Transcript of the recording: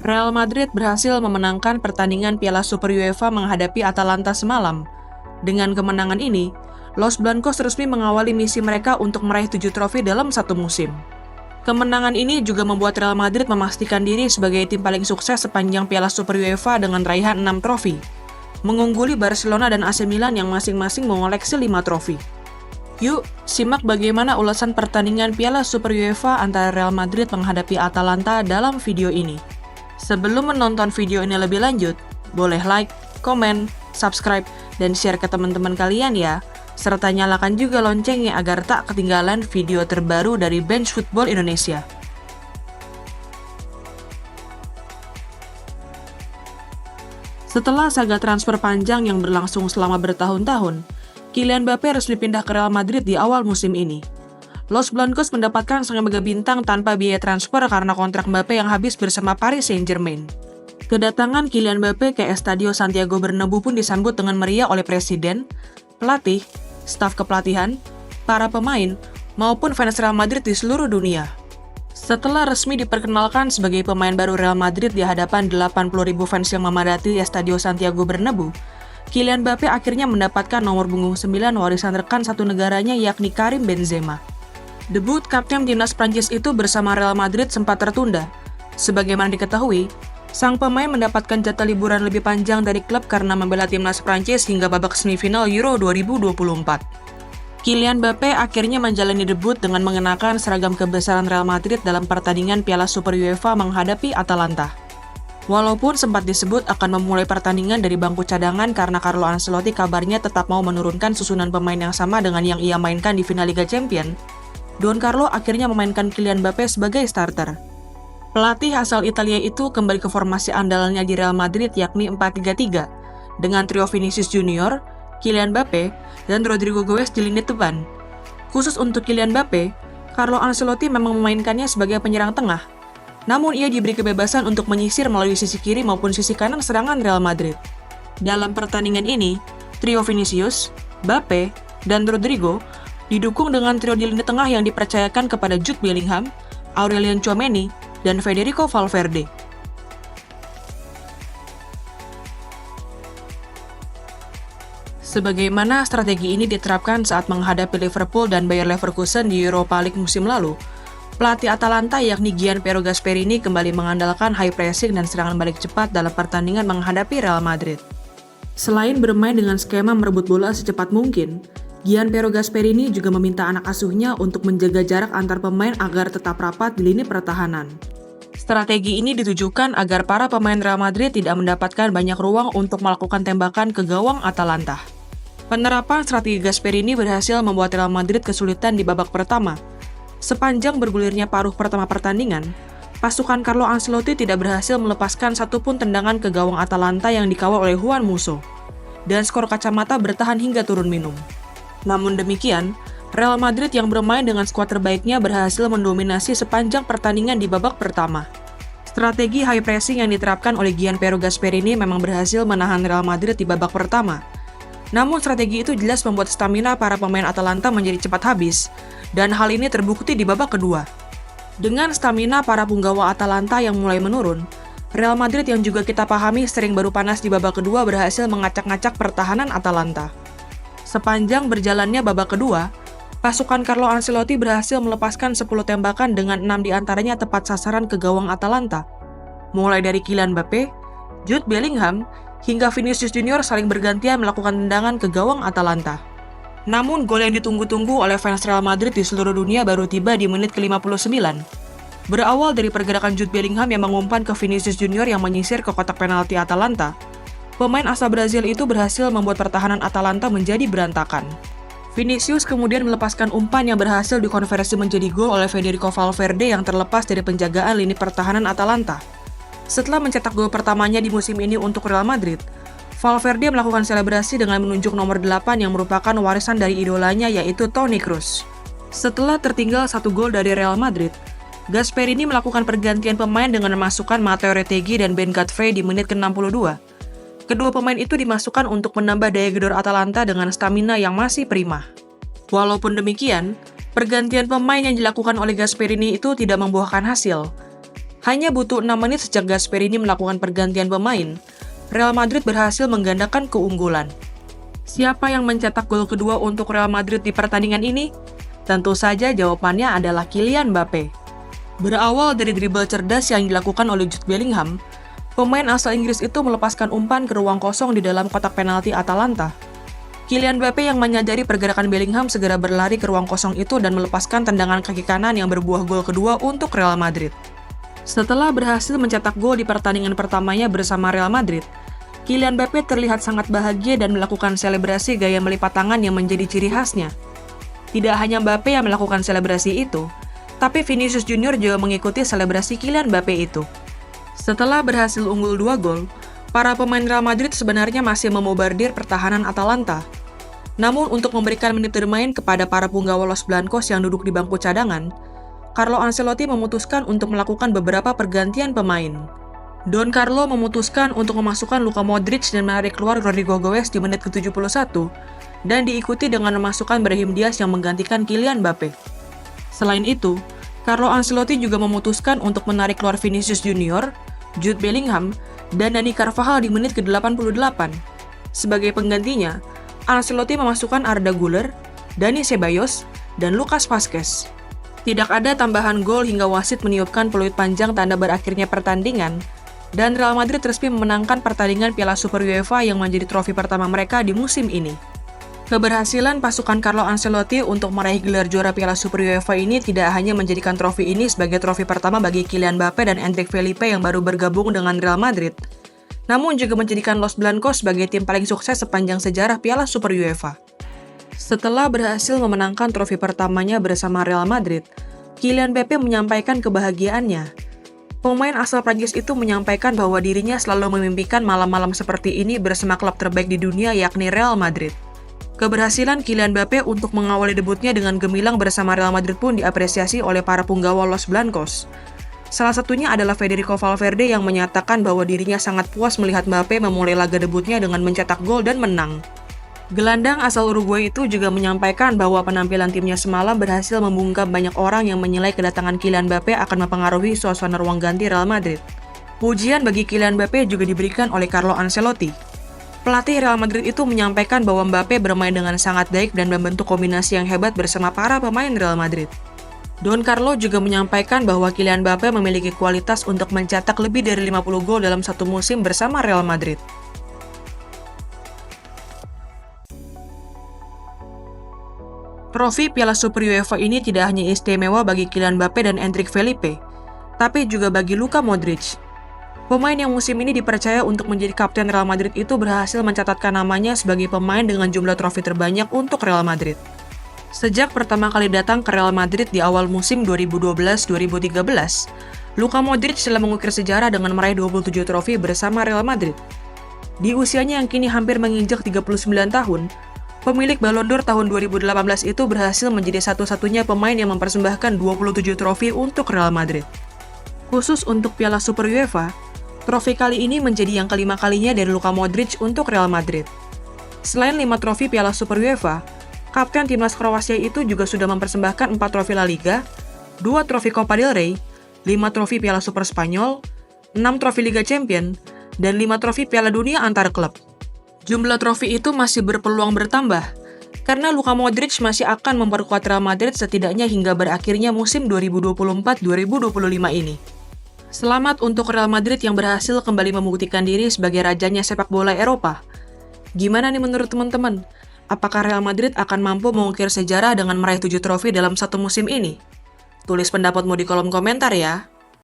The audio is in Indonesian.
Real Madrid berhasil memenangkan pertandingan Piala Super UEFA menghadapi Atalanta semalam. Dengan kemenangan ini, Los Blancos resmi mengawali misi mereka untuk meraih 7 trofi dalam satu musim. Kemenangan ini juga membuat Real Madrid memastikan diri sebagai tim paling sukses sepanjang Piala Super UEFA dengan raihan 6 trofi, mengungguli Barcelona dan AC Milan yang masing-masing mengoleksi 5 trofi. Yuk, simak bagaimana ulasan pertandingan Piala Super UEFA antara Real Madrid menghadapi Atalanta dalam video ini. Sebelum menonton video ini lebih lanjut, boleh like, komen, subscribe, dan share ke teman-teman kalian ya. Serta nyalakan juga loncengnya agar tak ketinggalan video terbaru dari Bench Football Indonesia. Setelah saga transfer panjang yang berlangsung selama bertahun-tahun, Kylian Mbappé resmi pindah ke Real Madrid di awal musim ini. Los Blancos mendapatkan sang mega bintang tanpa biaya transfer karena kontrak Mbappé yang habis bersama Paris Saint-Germain. Kedatangan Kylian Mbappé ke Estadio Santiago Bernabeu pun disambut dengan meriah oleh presiden, pelatih, staf kepelatihan, para pemain, maupun fans Real Madrid di seluruh dunia. Setelah resmi diperkenalkan sebagai pemain baru Real Madrid di hadapan 80.000 fans yang memadati Estadio Santiago Bernabeu, Kylian Mbappé akhirnya mendapatkan nomor punggung 9 warisan rekan satu negaranya yakni Karim Benzema. Debut kapten timnas Prancis itu bersama Real Madrid sempat tertunda. Sebagaimana diketahui, sang pemain mendapatkan jatah liburan lebih panjang dari klub karena membela timnas Prancis hingga babak semifinal Euro 2024. Kylian Mbappé akhirnya menjalani debut dengan mengenakan seragam kebesaran Real Madrid dalam pertandingan Piala Super UEFA menghadapi Atalanta. Walaupun sempat disebut akan memulai pertandingan dari bangku cadangan karena Carlo Ancelotti kabarnya tetap mau menurunkan susunan pemain yang sama dengan yang ia mainkan di final Liga Champions, Don Carlo akhirnya memainkan Kylian Mbappé sebagai starter. Pelatih asal Italia itu kembali ke formasi andalannya di Real Madrid yakni 4-3-3, dengan trio Vinicius Junior, Kylian Mbappé, dan Rodrigo Goes di lini depan. Khusus untuk Kylian Mbappé, Carlo Ancelotti memang memainkannya sebagai penyerang tengah, namun ia diberi kebebasan untuk menyisir melalui sisi kiri maupun sisi kanan serangan Real Madrid. Dalam pertandingan ini, trio Vinicius, Mbappé, dan Rodrigo didukung dengan trio di lini tengah yang dipercayakan kepada Jude Bellingham, Aurelien Tchouameni, dan Federico Valverde. Sebagaimana strategi ini diterapkan saat menghadapi Liverpool dan Bayer Leverkusen di Europa League musim lalu, pelatih Atalanta yakni Gianpiero Gasperini kembali mengandalkan high pressing dan serangan balik cepat dalam pertandingan menghadapi Real Madrid. Selain bermain dengan skema merebut bola secepat mungkin, Gianpiero Gasperini juga meminta anak asuhnya untuk menjaga jarak antar pemain agar tetap rapat di lini pertahanan. Strategi ini ditujukan agar para pemain Real Madrid tidak mendapatkan banyak ruang untuk melakukan tembakan ke gawang Atalanta. Penerapan strategi Gasperini berhasil membuat Real Madrid kesulitan di babak pertama. Sepanjang bergulirnya paruh pertama pertandingan, pasukan Carlo Ancelotti tidak berhasil melepaskan satupun tendangan ke gawang Atalanta yang dikawal oleh Juan Musso, dan skor kacamata bertahan hingga turun minum. Namun demikian, Real Madrid yang bermain dengan skuad terbaiknya berhasil mendominasi sepanjang pertandingan di babak pertama. Strategi high pressing yang diterapkan oleh Gianpiero Gasperini memang berhasil menahan Real Madrid di babak pertama. Namun strategi itu jelas membuat stamina para pemain Atalanta menjadi cepat habis, dan hal ini terbukti di babak kedua. Dengan stamina para punggawa Atalanta yang mulai menurun, Real Madrid yang juga kita pahami sering baru panas di babak kedua berhasil mengacak-ngacak pertahanan Atalanta. Sepanjang berjalannya babak kedua, pasukan Carlo Ancelotti berhasil melepaskan 10 tembakan dengan 6 diantaranya tepat sasaran ke gawang Atalanta. Mulai dari Kylian Mbappé, Jude Bellingham, hingga Vinicius Junior saling bergantian melakukan tendangan ke gawang Atalanta. Namun gol yang ditunggu-tunggu oleh fans Real Madrid di seluruh dunia baru tiba di menit ke-59. Berawal dari pergerakan Jude Bellingham yang mengumpan ke Vinicius Junior yang menyisir ke kotak penalti Atalanta, pemain asal Brazil itu berhasil membuat pertahanan Atalanta menjadi berantakan. Vinicius kemudian melepaskan umpan yang berhasil dikonversi menjadi gol oleh Federico Valverde yang terlepas dari penjagaan lini pertahanan Atalanta. Setelah mencetak gol pertamanya di musim ini untuk Real Madrid, Valverde melakukan selebrasi dengan menunjuk nomor 8 yang merupakan warisan dari idolanya yaitu Toni Kroos. Setelah tertinggal 1 gol dari Real Madrid, Gasperini melakukan pergantian pemain dengan memasukkan Matteo Retegui dan Ben Godfrey di menit ke-62. Kedua pemain itu dimasukkan untuk menambah daya gedor Atalanta dengan stamina yang masih prima. Walaupun demikian, pergantian pemain yang dilakukan oleh Gasperini itu tidak membuahkan hasil. Hanya butuh 6 menit sejak Gasperini melakukan pergantian pemain, Real Madrid berhasil menggandakan keunggulan. Siapa yang mencetak gol kedua untuk Real Madrid di pertandingan ini? Tentu saja jawabannya adalah Kylian Mbappe. Berawal dari dribble cerdas yang dilakukan oleh Jude Bellingham, pemain asal Inggris itu melepaskan umpan ke ruang kosong di dalam kotak penalti Atalanta. Kylian Mbappe yang menyadari pergerakan Bellingham segera berlari ke ruang kosong itu dan melepaskan tendangan kaki kanan yang berbuah gol kedua untuk Real Madrid. Setelah berhasil mencetak gol di pertandingan pertamanya bersama Real Madrid, Kylian Mbappe terlihat sangat bahagia dan melakukan selebrasi gaya melipat tangan yang menjadi ciri khasnya. Tidak hanya Mbappe yang melakukan selebrasi itu, tapi Vinicius Junior juga mengikuti selebrasi Kylian Mbappe itu. Setelah berhasil unggul 2 gol, para pemain Real Madrid sebenarnya masih memombardir pertahanan Atalanta. Namun untuk memberikan menit bermain kepada para punggawa Los Blancos yang duduk di bangku cadangan, Carlo Ancelotti memutuskan untuk melakukan beberapa pergantian pemain. Don Carlo memutuskan untuk memasukkan Luka Modric dan menarik keluar Rodrygo Goes di menit ke-71, dan diikuti dengan memasukkan Brahim Diaz yang menggantikan Kylian Mbappe. Selain itu, Carlo Ancelotti juga memutuskan untuk menarik keluar Vinicius Junior, Jude Bellingham, dan Dani Carvajal di menit ke-88. Sebagai penggantinya, Ancelotti memasukkan Arda Güler, Dani Ceballos, dan Lucas Vazquez. Tidak ada tambahan gol hingga wasit meniupkan peluit panjang tanda berakhirnya pertandingan, dan Real Madrid resmi memenangkan pertandingan Piala Super UEFA yang menjadi trofi pertama mereka di musim ini. Keberhasilan pasukan Carlo Ancelotti untuk meraih gelar juara Piala Super UEFA ini tidak hanya menjadikan trofi ini sebagai trofi pertama bagi Kylian Mbappe dan Endrick Felipe yang baru bergabung dengan Real Madrid, namun juga menjadikan Los Blancos sebagai tim paling sukses sepanjang sejarah Piala Super UEFA. Setelah berhasil memenangkan trofi pertamanya bersama Real Madrid, Kylian Mbappe menyampaikan kebahagiaannya. Pemain asal Prancis itu menyampaikan bahwa dirinya selalu memimpikan malam-malam seperti ini bersama klub terbaik di dunia yakni Real Madrid. Keberhasilan Kylian Mbappe untuk mengawali debutnya dengan gemilang bersama Real Madrid pun diapresiasi oleh para punggawa Los Blancos. Salah satunya adalah Federico Valverde yang menyatakan bahwa dirinya sangat puas melihat Mbappe memulai laga debutnya dengan mencetak gol dan menang. Gelandang asal Uruguay itu juga menyampaikan bahwa penampilan timnya semalam berhasil membungkam banyak orang yang menilai kedatangan Kylian Mbappe akan mempengaruhi suasana ruang ganti Real Madrid. Pujian bagi Kylian Mbappe juga diberikan oleh Carlo Ancelotti. Pelatih Real Madrid itu menyampaikan bahwa Mbappe bermain dengan sangat baik dan membentuk kombinasi yang hebat bersama para pemain Real Madrid. Don Carlo juga menyampaikan bahwa Kylian Mbappe memiliki kualitas untuk mencetak lebih dari 50 gol dalam satu musim bersama Real Madrid. Trofi Piala Super UEFA ini tidak hanya istimewa bagi Kylian Mbappe dan Endrick Felipe, tapi juga bagi Luka Modric. Pemain yang musim ini dipercaya untuk menjadi kapten Real Madrid itu berhasil mencatatkan namanya sebagai pemain dengan jumlah trofi terbanyak untuk Real Madrid. Sejak pertama kali datang ke Real Madrid di awal musim 2012-2013, Luka Modric telah mengukir sejarah dengan meraih 27 trofi bersama Real Madrid. Di usianya yang kini hampir menginjak 39 tahun, pemilik Ballon d'Or tahun 2018 itu berhasil menjadi satu-satunya pemain yang mempersembahkan 27 trofi untuk Real Madrid. Khusus untuk Piala Super UEFA, trofi kali ini menjadi yang kelima kalinya dari Luka Modric untuk Real Madrid. Selain 5 trofi Piala Super UEFA, kapten timnas Kroasia itu juga sudah mempersembahkan 4 trofi La Liga, 2 trofi Copa del Rey, 5 trofi Piala Super Spanyol, 6 trofi Liga Champions, dan 5 trofi Piala Dunia antar klub. Jumlah trofi itu masih berpeluang bertambah, karena Luka Modric masih akan memperkuat Real Madrid setidaknya hingga berakhirnya musim 2024-2025 ini. Selamat untuk Real Madrid yang berhasil kembali membuktikan diri sebagai rajanya sepak bola Eropa. Gimana nih menurut teman-teman? Apakah Real Madrid akan mampu mengukir sejarah dengan meraih 7 trofi dalam satu musim ini? Tulis pendapatmu di kolom komentar ya.